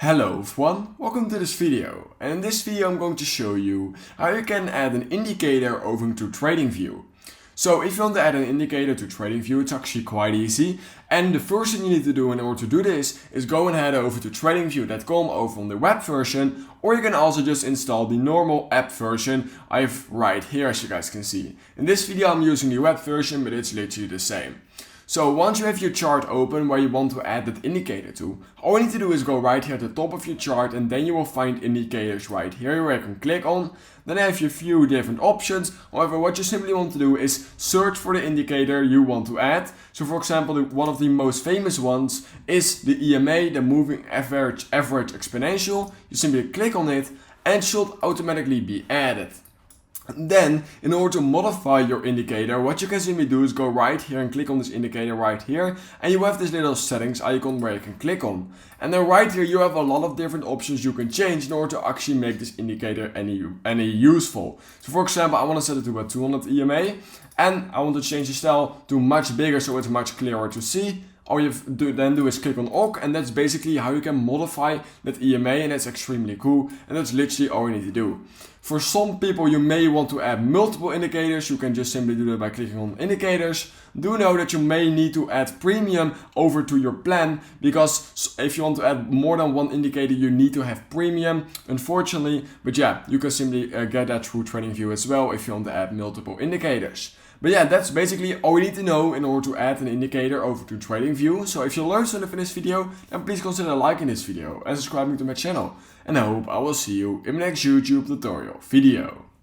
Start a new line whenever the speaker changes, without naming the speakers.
Hello everyone, welcome to this video, and in this video I'm going to show you how you can add an indicator over to TradingView. So if you want to add an indicator to TradingView, it's actually quite easy, and the first thing you need to do in order to do this is go and head over to tradingview.com over on the web version, or you can also just install the normal app version I have right here, as you guys can see. In this video I'm using the web version, but it's literally the same. So once you have your chart open where you want to add that indicator to, all you need to do is go right here at the top of your chart, and then you will find indicators right here where you can click on. Then have your few different options. However, what you simply want to do is search for the indicator you want to add. So for example, one of the most famous ones is the EMA, the moving average exponential. You simply click on it and it should automatically be added. Then, in order to modify your indicator, what you can simply do is go right here and click on this indicator right here, and you have this little settings icon where you can click on. And then right here you have a lot of different options you can change in order to actually make this indicator any useful. So for example, I want to set it to a 200 EMA, and I want to change the style to much bigger so it's much clearer to see. All you have to then do is click on OK, and that's basically how you can modify that EMA, and that's extremely cool, and that's literally all you need to do. For some people you may want to add multiple indicators. You can just simply do that by clicking on indicators. Do know that you may need to add premium over to your plan, because if you want to add more than one indicator you need to have premium, unfortunately. But yeah, you can simply get that through TradingView as well if you want to add multiple indicators. But yeah, that's basically all you need to know in order to add an indicator over to TradingView. So if you learned something in this video, then please consider liking this video and subscribing to my channel. And I hope I will see you in my next YouTube tutorial video.